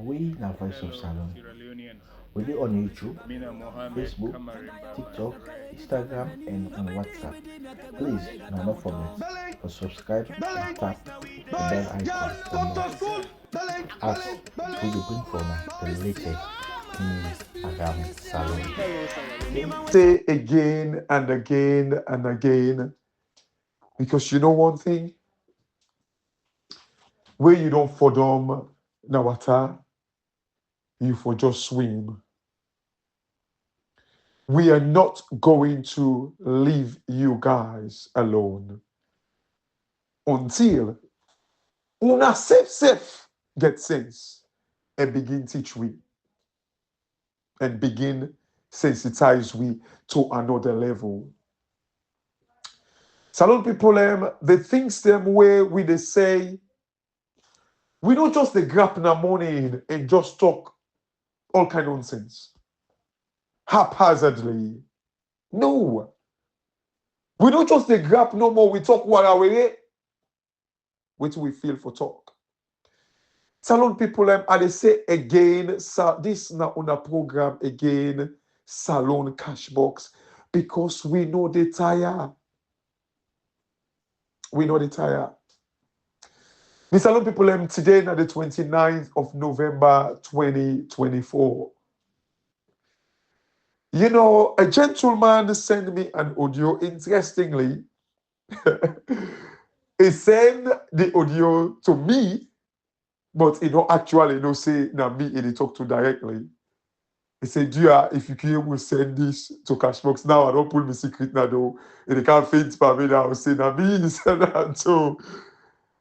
We na Voice of Salon. We do on YouTube, Facebook, TikTok, Instagram, and on WhatsApp. Please, now don't forget to subscribe and tap the bell icon for more. As we dey bring for now the latest news around Salon. Say again and again and again, because you know one thing, where you don't for them na water, you for just swim. We are not going to leave you guys alone until una safe get sense and begin teach we and begin sensitize we to another level. Salon people, the things them where we they say, we don't just the grab na money and just talk all kind of nonsense haphazardly. No, we don't just the grab no more. We talk what our way, which we feel for talk. Salon people, I they say again, this na on a program again, Salon CashBox, because we know the tire. We know the tire. The Salon people, today na the 29th of November 2024. You know, a gentleman sent me an audio. Interestingly, he sent the audio to me, but he don't actually say na me he talk to directly. He said, "Dear, if you can able send this to Cashbox now, I don't pull my secret now though. He can't faint for me now. Say na me he send that to."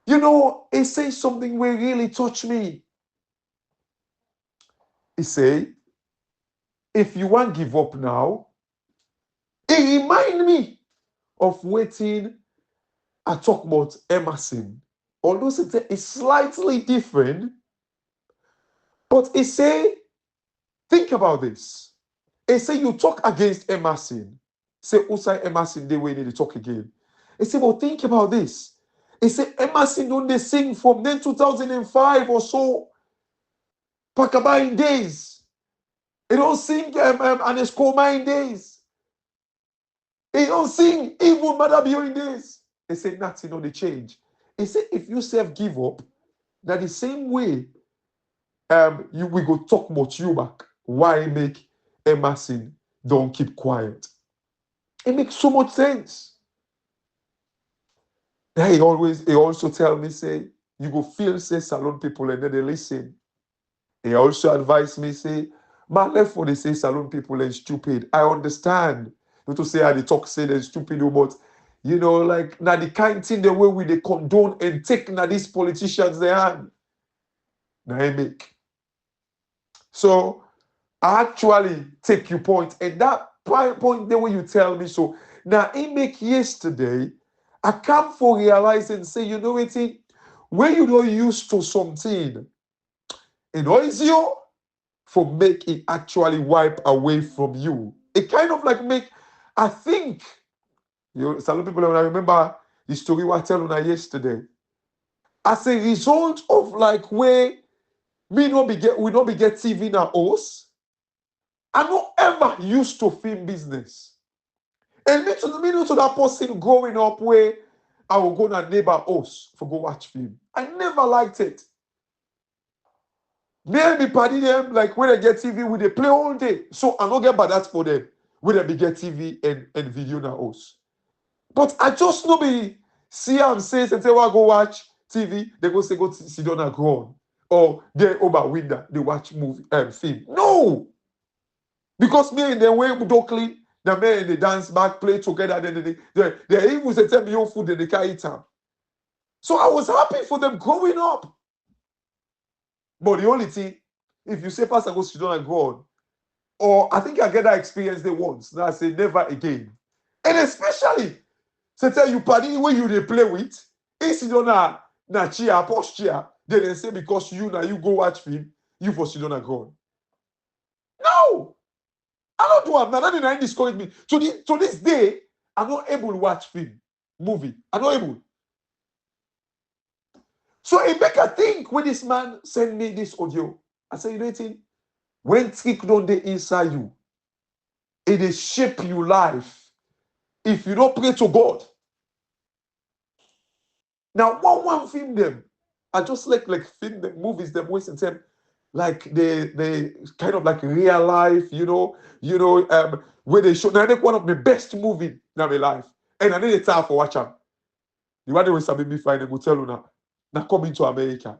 You know, he says something will really touch me. He say, "If you want give up now," he remind me of waiting. I talk about Emerson. Although it's slightly different, but he say, think about this. He say you talk against Emerson. Say Usai Emerson, they will need to talk again. He say, but think about this. He say Emerson don't they sing from then 2005 or so. Pakabain days. He don't sing and his Komain days. He don't sing even Madabioin days. He say nothing on the change. He say if you self give up, that the same way we go talk about you back. Why make Emerson don't keep quiet? It makes so much sense. He also tell me, say, you go feel, say, Salon people and then they listen. He also advised me, say, man, left for they say Salon people and stupid. I understand. Not to say how they talk, say they're stupid, but you know, like now the kind thing the way we they condone and take now these politicians they hand. Now I make. So I actually take your point, and that point there when you tell me so. Now I make yesterday, I come for realize and say, you know what, when you don't used to something, it is you for make it actually wipe away from you. It kind of like make, I think, some people when I remember the story I tell you yesterday. As a result of like where we not be get TV now us. I don't ever used to film business. And me to that person growing up where I will go to neighbor house for go watch film. I never liked it. Me and me party them like when they get TV, we they play all day. So I don't get bad that for them. When they be get TV and video na house. But I just know be see and say and say well, go watch TV, they go say go sit down and ground. Or they over window, they watch movie film. No! Because me and the way we don't clean, the men they dance back, play together, then they even say tell me your food, then they can't eat them. So I was happy for them growing up. But the only thing, if you say Pastor go sit down and go on, or I think I get that experience there once, now I say never again. And especially, say tell you party when you they play with, if sit down na chair, post chair, then they say because you now you go watch film, you for sit down and go on. No! I don't do it. Now that discourage me. To this day, I'm not able to watch film, movie. I'm not able. So it make a think when this man send me this audio. I say, you know what? When trick don't dey inside you, it dey shape your life. If you don't pray to God. Now, one film them. I just like film them movies them wasting time. Like they kind of like real life, where they show. Now I think one of the best movie in my life. And I need a time for watch them. The one they will submit me find them will tell you now coming to America.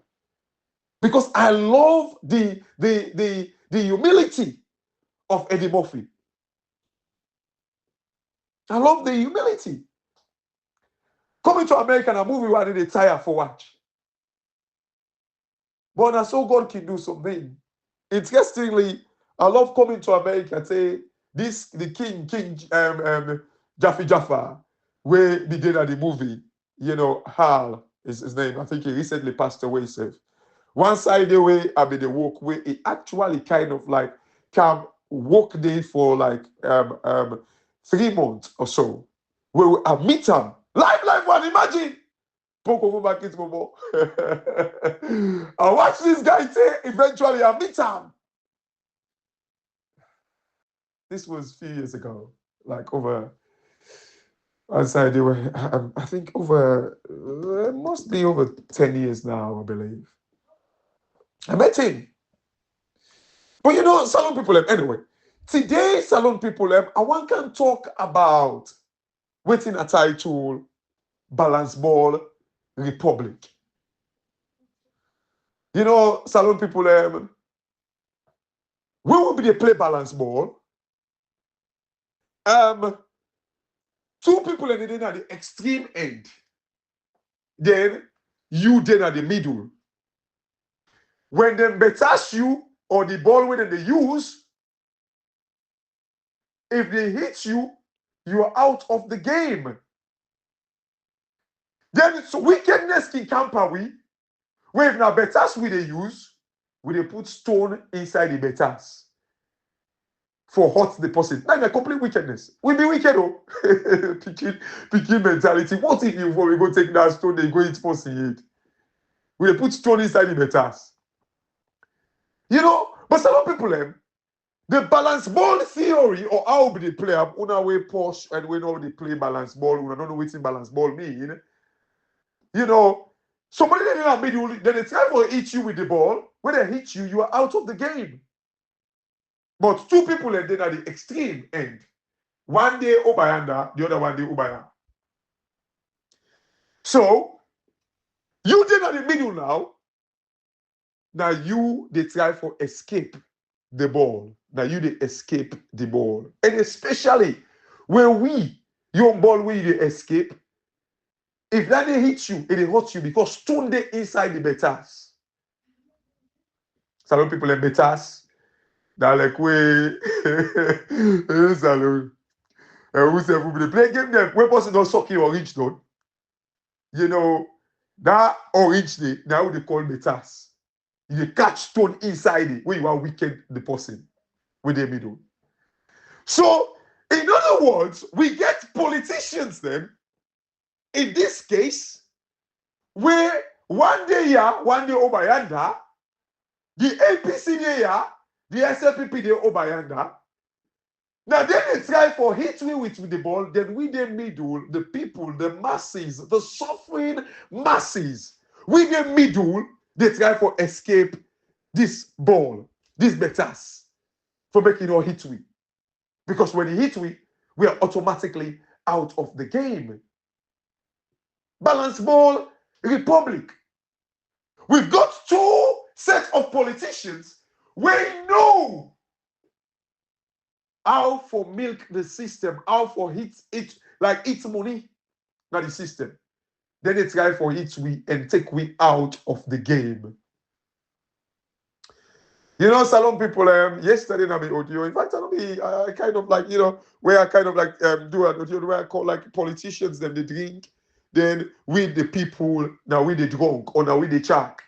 Because I love the humility of Eddie Murphy. I love the humility. Coming to America, a movie where I need a tire for watch. But I saw God can do something. Interestingly, I love coming to America. Say the King Jaffe Jaffa, where he did at the movie. Hal is his name. I think he recently passed away. Safe. One side the way I mean the walk where he actually kind of like can walk there for like 3 months or so. Where I meet him live one. Imagine. Poke over back into Momo. I watch this guy say eventually I meet him. This was a few years ago, like over. Outside they were, I think over, must be over 10 years now, I believe. I met him. But salon people, anyway, today, salon people, I want to talk about waiting a title, balance ball, republic. Salon people, we will be the play balance ball. Two people are at the extreme end. Then you then at the middle. When they betash you or the ball when they use, if they hit you, you are out of the game. Then so wickedness can camper we. When now betash we they use, we they put stone inside the betas for hot deposit. Now a complete wickedness. We be wicked oh. Picking mentality. What if you we go take that stone, they go eat pussy it? We they put stone inside the betas. But some people the balance ball theory or how they play up una way posh and we know they play balance ball, we don't know what balance ball mean. Somebody in the middle, then they try to hit you with the ball. When they hit you, you are out of the game. But two people are then at the extreme end. One day Obayanda, the other one day Obaya. So you then at the middle now. Now they try for escape the ball. Now they escape the ball. And especially when your ball they escape, if that they hit you, it hurts you because stone they inside the betas. Salon people in betas, they're like, we salon. Who say we play game them when person don't suck you orange down. That orange day, now they call betas. You catch stone inside it when you are wicked the person with the middle. So, in other words, we get politicians then, in this case, where one day Obayanda, the APC there, the SLPP there Obayanda. Now then they try for hit me with the ball, then we the middle, the people, the masses, the suffering masses, we the middle, they try for escape this ball, this betas, for making all hit we. Because when he hit we are automatically out of the game. Balance ball, republic. We've got two sets of politicians where know how for milk the system, how for hit money, not the system. Then they try for hit we and take we out of the game. Salon people, yesterday in my audio, in fact, I kind of like, where I kind of like do an audio where I call like politicians, them they drink, then with the people, now we the drunk, or now we the chack.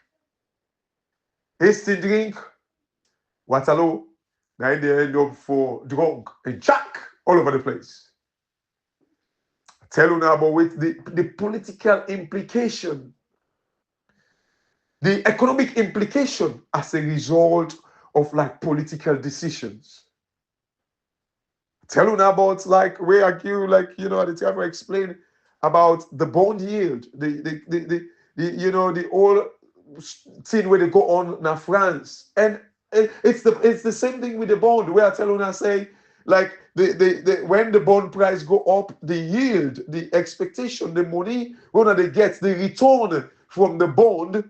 Hasty drink, Waterloo, now they end up for drunk and chack all over the place. I tell you now about with the political implication. the economic implication as a result of like political decisions. Tell you about like where I give like at the time I explained about the bond yield, the whole thing where they go on in France, and it's the same thing with the bond where I tell you I say like the when the bond price go up, the yield, the expectation, the money when they get the return from the bond,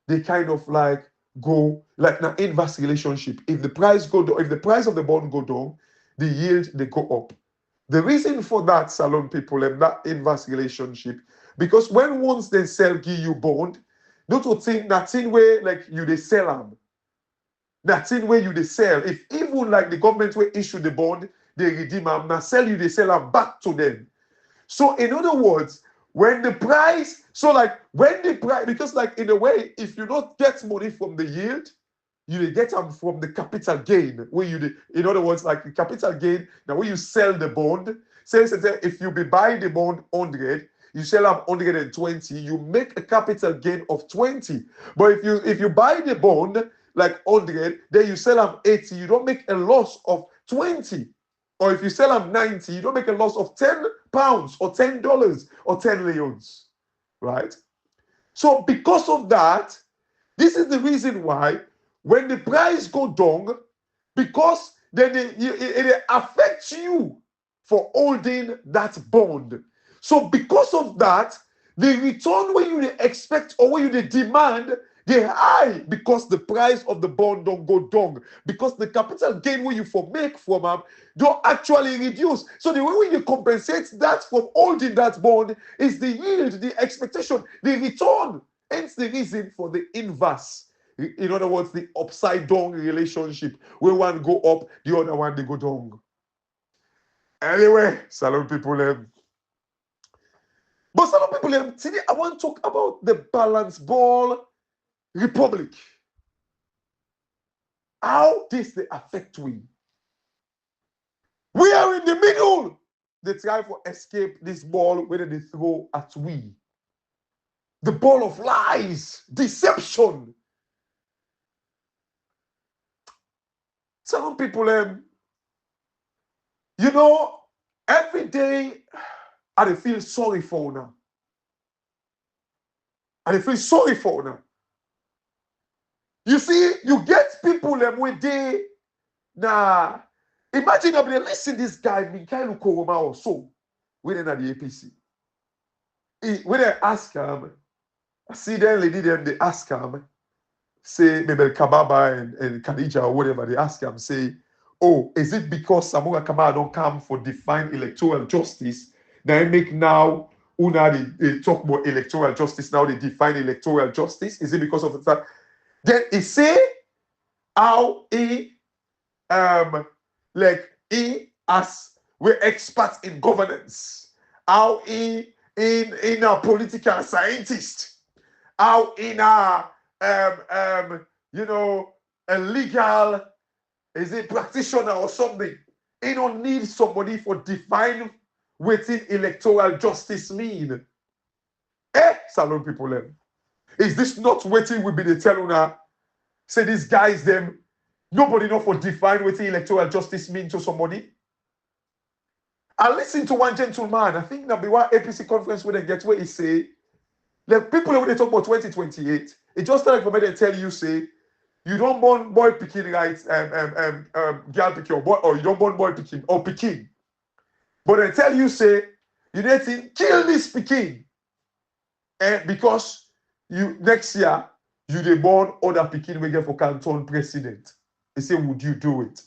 they kind of like go like an inverse relationship. If the price go down, if the price of the bond go down, the yield they go up. The reason for that, salon people, and that inverse relationship, because when once they sell give you bond, not to think that thing where like you they sell them, that thing where you they sell. If even like the government will issue the bond, they redeem them, now sell you, they sell them back to them. So in other words, when the price, so like when the price, because like in a way, if you don't get money from the yield, you get them from the capital gain. Where you, in other words, like the capital gain. Now when you sell the bond, say if you be buying the bond 100, you sell them 120, you make a capital gain of 20. But if you buy the bond like 100, then you sell them 80, you don't make a loss of 20. Or if you sell them 90, you don't make a loss of £10 or $10 or 10 leons, right? So because of that, this is the reason why when the price go down, because then it affects you for holding that bond. So because of that, the return when you expect or when you demand, they're high because the price of the bond don't go down. Because the capital gain when you for make from them don't actually reduce. So the way when you compensate that from holding that bond is the yield, the expectation, the return. Hence the reason for the inverse. In other words, the upside down relationship where one go up, the other one they go down. Anyway, salon people. But salon people, today I want to talk about the balance ball republic. How this they affect we. We are in the middle. They try to escape this ball where they throw at we. The ball of lies, deception. Some people, every day I feel sorry for now. I feel sorry for now. You see, you get people when they nah. Imagine I'm listen this guy, Mikhail Koroma or so, when they're at the APC. When they ask him, I see them lady them, they ask him, say maybe Kababa and Khadija or whatever, they ask him, say, oh, is it because Samura Kamara don't come for define electoral justice? They make now una they talk about electoral justice, now they define electoral justice. Is it because of the fact then he say how he as we're experts in governance, how he in a political scientist, how in a a legal is a practitioner or something. He don't need somebody for define what electoral justice mean. Salon people. Is this not waiting we be the telling her? Say these guys them, nobody know for define what electoral justice mean to somebody. I listened to one gentleman, I think that be one APC conference where they get where he say, the people when they talk about 2028, it just like for me they tell you say, you don't born boy picking right, girl picking or boy, or you don't born boy picking or picking. But they tell you say, you need to kill this picking. And because you next year you they born other picking we get for canton president. They say, would you do it?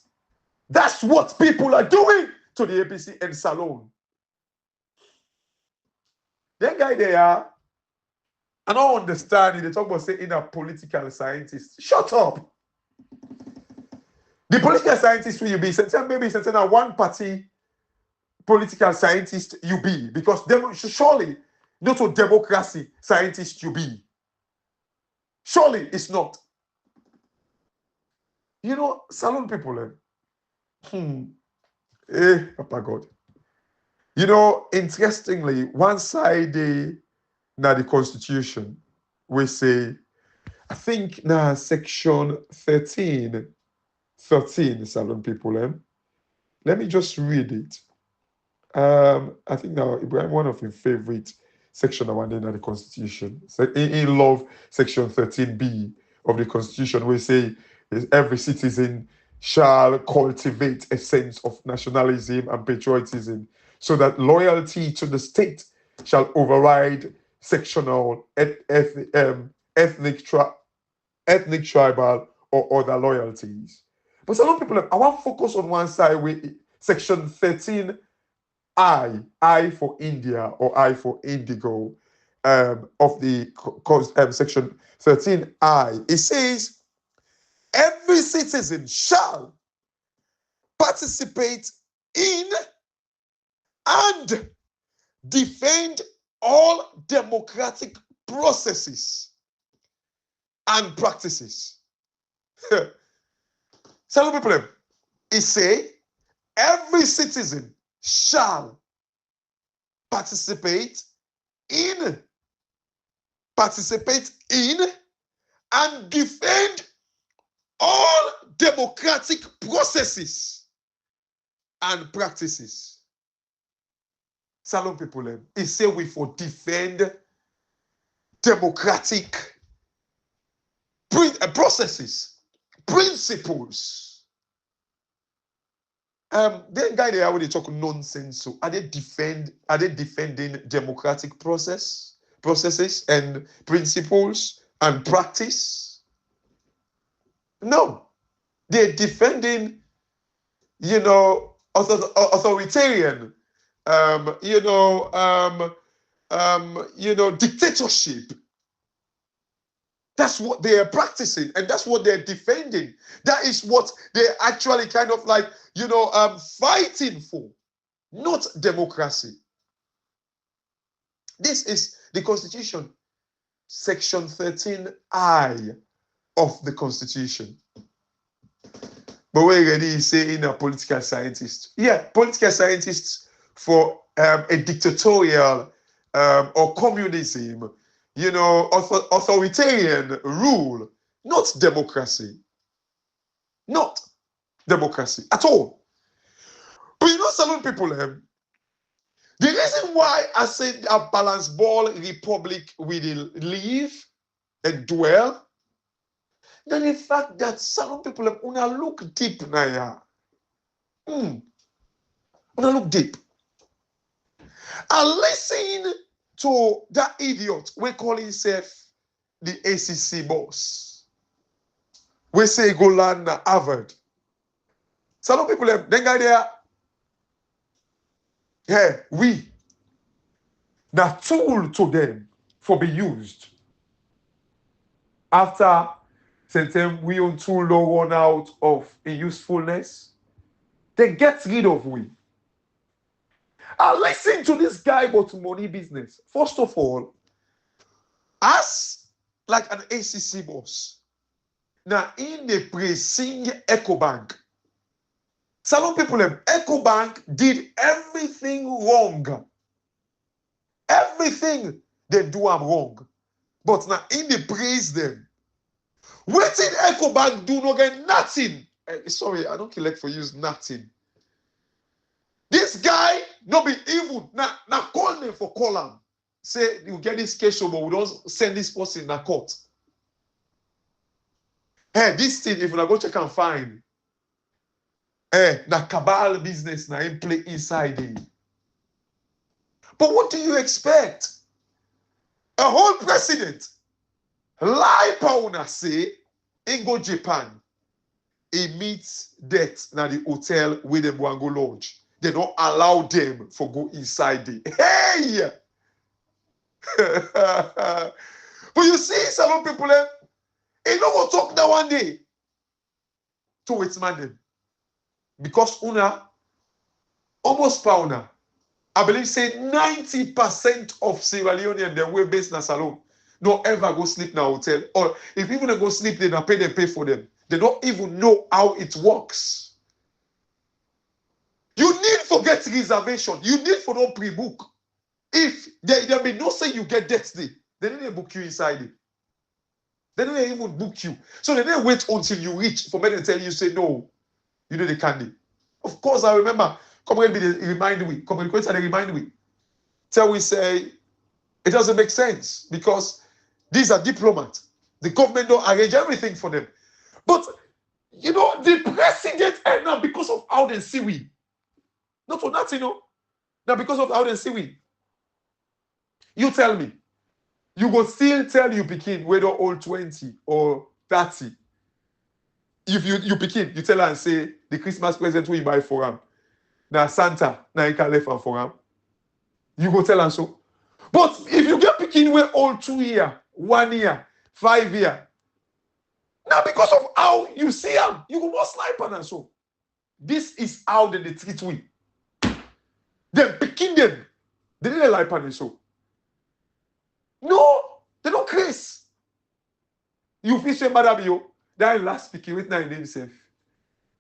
That's what people are doing to the APC and Salone. That guy there, I don't understand it. They talk about saying a political scientist. Shut up. The political scientist will you be? Maybe a one party political scientist you be, because surely not a democracy scientist you be. Surely it's not. Salon people. Papa God. Interestingly, one side now the Constitution, we say I think now section 13, Salon people. Let me just read it. I think now Ibrahim, one of your favorite section I want in the Constitution. So in love section 13b of the Constitution, we say every citizen shall cultivate a sense of nationalism and patriotism, so that loyalty to the state shall override sectional, ethnic, tribal, or other loyalties. But some people, I want to focus on one side with section 13. I for India or I for Indigo of the section 13I. It says, every citizen shall participate in and defend all democratic processes and practices. Some people, it say, every citizen shall participate in and defend all democratic processes and practices. Salon people, it say we for defend democratic processes, principles. Then guy they already talk nonsense. So are they defending democratic processes and principles and practice? No, they're defending, authoritarian, dictatorship. That's what they are practicing, and that's what they're defending. That is what they're actually kind of like, fighting for, not democracy. This is the Constitution, section 13I of the Constitution. But we're already saying a political scientist. Yeah, political scientists for a dictatorial or communism, authoritarian rule, not democracy. Not democracy at all. But salon people, the reason why I said a balanced ball republic will live and dwell, then the fact that salon people wanna look deep now. Wanna look deep. And listen to that idiot we call himself the ACC boss. We say go land Harvard. Salon people, then guy there. Yeah, we. The tool to them for be used. After certain we on tool low run out of a usefulness, they get rid of we. I listen to this guy about money business. First of all, as like an ACC boss, now in the pre-sing EcoBank, salon people, EcoBank did everything wrong. Everything they do am wrong. But now in the praise them. Waiting EcoBank do not get nothing. Sorry, I don't collect for use nothing. This guy not be evil. Now call them for call him. Say you get this case over, we don't send this person in the court. Hey, this thing, if you go check and find, the cabal business now in play inside it. But what do you expect? A whole president lie pauna say in go Japan. He meets death na the hotel where them go and go lodge. They don't allow them for go inside it. Hey! But you see, salon people, they don't go talk that one day to its man them. Because una, almost pauna, I believe say 90% of Sierra Leonean they were based in a salon. Don't ever go sleep in a hotel. Or if even they go sleep, they don't pay for them. They don't even know how it works. You need for get reservation. You need for don't pre-book. If there may no say you get that day, they need to book you inside it. They didn't even book you. So they didn't wait until you reach for me to tell you, say, no, you know the candy. Of course, I remember. Come and remind me. Come and remind me. Till we say, it doesn't make sense because these are diplomats. The government don't arrange everything for them. But, you know, the president, and now because of how they see we. Not for nothing, you know. Now because of how they see we. You tell me. You go still tell you begin whether old 20 or 30. If you begin, you tell her and say the Christmas present we buy for him. Now Santa, now you can left for him. You go tell her so. But if you get picking where all 2 years, 1 year, 5 years, now because of how you see them, you go more sniper and so. This is how they treat we. They picking them. They didn't like and so. No, they don't craze. You fish a madam yo. That last speaking with name himself.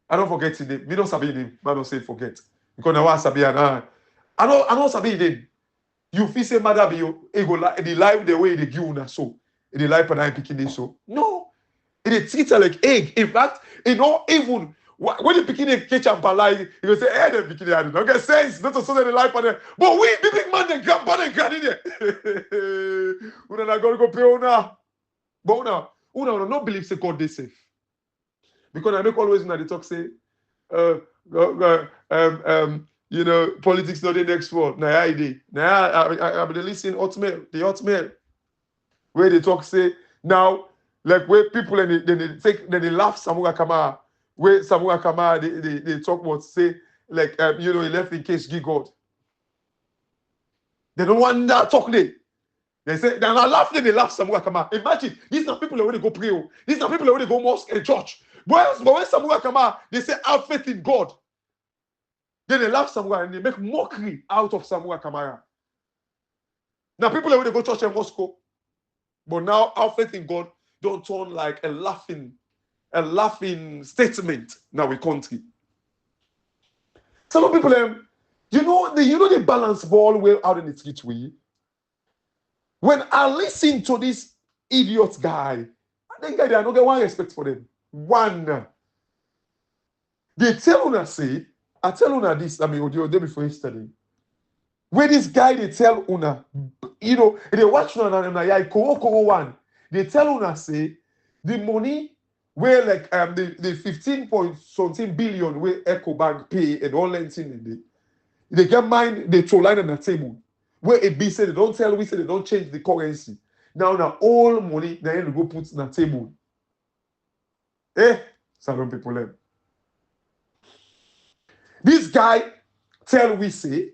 I don't forget his name. Me don't sabi name. I don't say forget. Because now I sabi and I don't sabi name. You fish a madam yo. It go like the life the way they give una so. The life and I picking this so. No, it treat her like egg. In fact, it not even when the picking a catch and palai, you go say, hey, the picking I don't get sense. Not to say the life and them. But we the big man, the grandpa and granny there. Una na go pay una. But una not believe say God they safe. Because I make always when they talk say, you know, politics not the next word. Now I did. Now I've been listening the hotmail, where they talk say now like where people and they laugh Samura Kamara, where Samura Kamara they talk about say like you know he left in case give God. They don't want that talk there. They say they're not laughing, they laugh Samura Kamara. Imagine these are people where they go pray. These are people where they go mosque and church. But when Samura Kamara, they say have faith in God. Then they laugh Samura and they make mockery out of Samura Kamara. Now people where they go church and mosque. But now have faith in God don't turn like a laughing statement now we country. Some people you know the balance ball well out in the street way. When I listen to this idiot guy, I think I don't get one respect for them. One. They tell una say, I tell una this, I mean, the day before yesterday. Where this guy, they tell una, you know, they watch una one. They tell una say, the money where like the 15 point something billion where EcoBank pay and all that thing they get mine, they throw line on the table. Where it be said they don't tell we say they don't change the currency. Now all money they go put on the table. Salon people them. This guy tell we say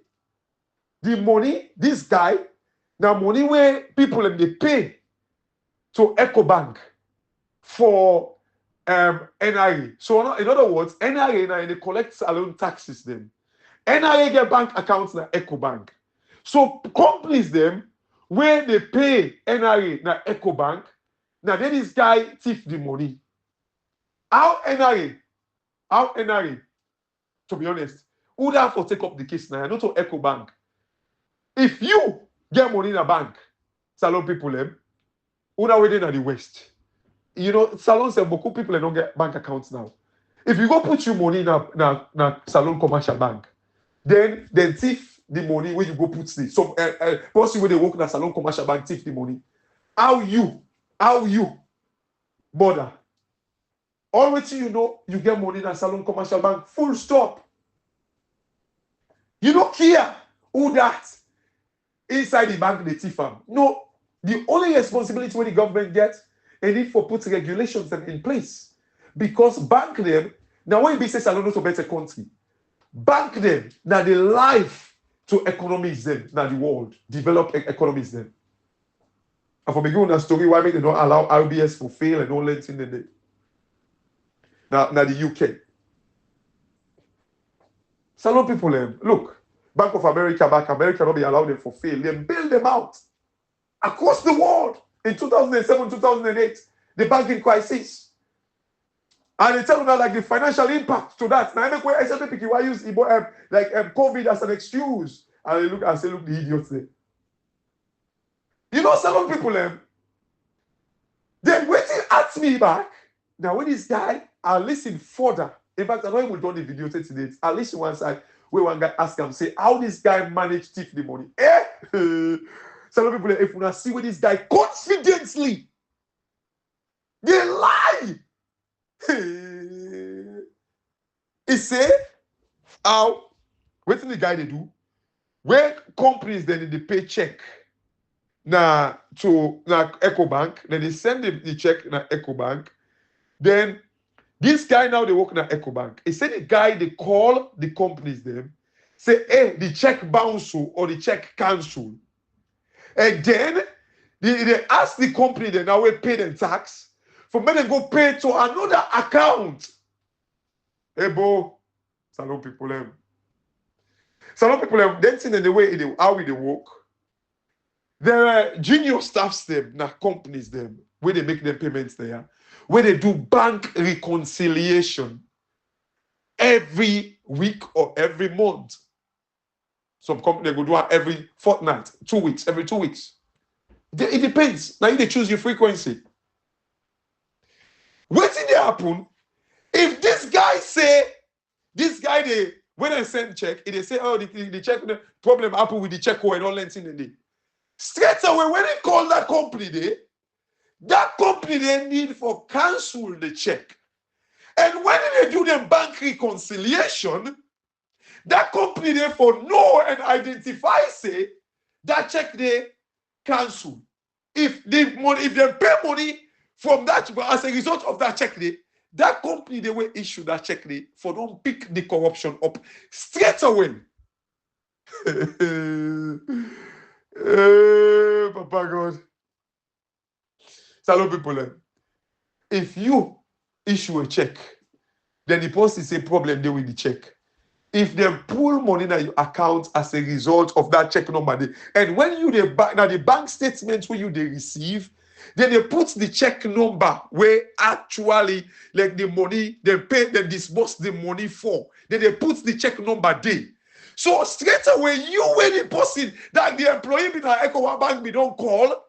the money, this guy, now money where people and they pay to EcoBank for NRA. So in other words, NRA now they collect salon taxes them. NRA get bank accounts na EcoBank. So companies them where they pay NRA na EcoBank, now then this guy thief the money. How NRA, to be honest, who have to take up the case now? Not to EcoBank. If you get money in a bank, salon people them, who are waiting at the West. You know, salons and beaucoup people don't get bank accounts now. If you go put your money in a salon commercial bank, then thief the money where you go put the so once you when they work in a salon commercial bank, thief the money. How you bother? Always you know you get money in a salon commercial bank, full stop. You don't care who that inside the bank they thief them. No, the only responsibility when the government gets is need for put regulations in place. Because bank them, now when business are not to better country, bank them, now the life to economies them, now the world, develop economies them. And for beginning a story, why they don't allow RBS for fail and all that in the day. Now the UK. Salon people, look, Bank of America, don't be allowed them for fail. They build them out across the world in 2007, 2008, the banking crisis. And they tell you that like the financial impact to that. Now I make where I say people why use COVID as an excuse. And they look and say, look, the idiots there. You know, salon people, then waiting brought me back. Now, when this guy, I'll listen further. In fact, I know we've done the video today. I'll listen one side where one guy ask him, say, how this guy managed to thief the money. Some people, if you see where this guy confidently, they lie. He say, how, what the guy they do? Where companies then they pay check na EcoBank, then they send the check na EcoBank. Then this guy now they work na EcoBank. He said the guy they call the companies them, say, hey, the check bounce or the check cancel. And then they ask the company they now will pay them tax for me to go pay to another account. Hey, bo, salon people them. Salon people them, then see the way how they work. There are junior staffs them, na companies them, where they make them payments there, where they do bank reconciliation every week or every month. Some company go do it every fortnight, 2 weeks, every 2 weeks. It depends. Now they choose your frequency. What did they happen? If this guy they when I send check, they say, oh, the check the problem happen with the check and all that in the day. Straight away, when they call that company they need for cancel the check. And when they do the bank reconciliation, that company therefore know and identify, say, that check they cancel. If they pay money from that, as a result of that check that company they will issue that check for don't pick the corruption up straight away. Papa God. Salon people. If you issue a check, then the post is a problem there with the check. If they pull money in your account as a result of that check number, and when you the bank statements where you they receive, then they put the check number where actually like the money they pay, they disburse the money for. Then they put the check number there. So straight away, you when the person that the employee in our Eco Bank we don't call,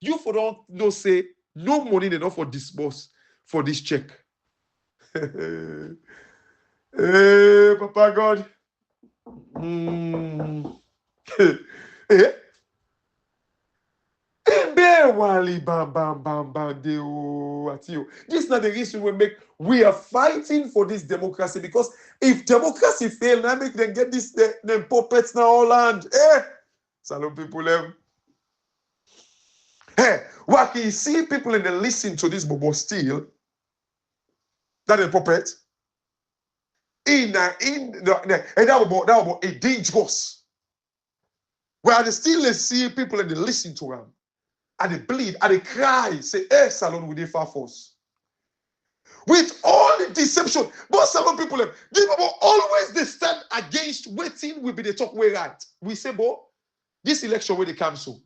you for don't no say no money enough for disburse for this check. Hey, Papa God. Eh? This is not the reason we are fighting for this democracy, because if democracy fail, now make them get this them puppets now all land. Salon people them. What can you see people in the listen to this bobo still? That a puppet. That about a dangerous. Where they still see people and they listen to them. And they bleed, and they cry, say, hey, Salon with the far force. With all the deception, but Salon people, these people always they stand against waiting will be the talk way right. We say, bo, this election where they cancel.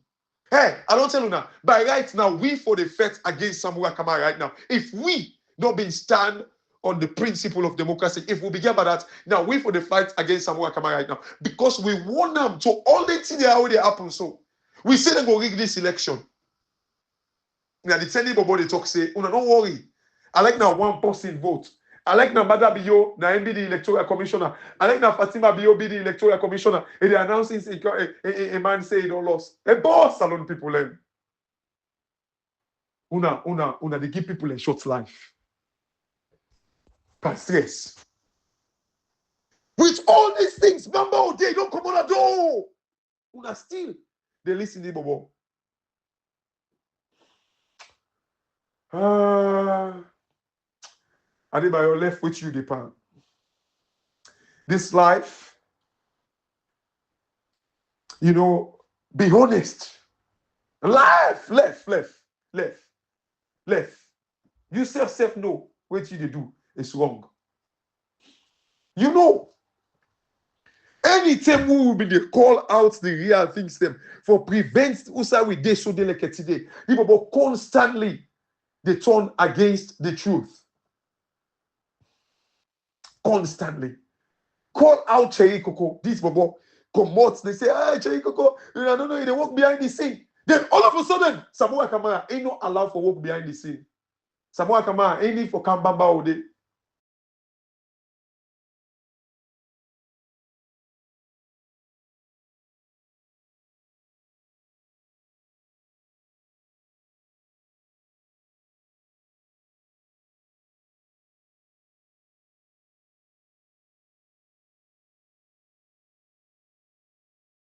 Hey, I don't tell you now, by right now, we for the fight against Samuel Kamara right now. If we not been stand on the principle of democracy, if we begin by that, now we for the fight against Samuel Kamara right now, because we want them to all the things how they happen. So we say they go rig this election. Now the telling about the talk say, oh, no, don't worry. I like now one person vote. I like now Mada Biyo, now be the electoral commissioner. I like now Fatima Biyo be the electoral commissioner. And they announcing a man say he don't lost. A boss salon people them. Una they give people a short life. Pas stress. With all these things, remember they don't come on the door. Una still they listen to Bobo. Adebayo left with you, Depan. This life, be honest. Life, left. You self know what you do is wrong. Anytime we will be they call out the real things them for prevent usa we dey so delicate today. People constantly they turn against the truth. Constantly. Call out Cherry Coco. This Bobo come out. They say, hey, Cherry Coco, no, they walk behind the scene. Then all of a sudden, Samuel Kamara ain't not allowed for walk behind the scene. Samoa kama any for kambamba ode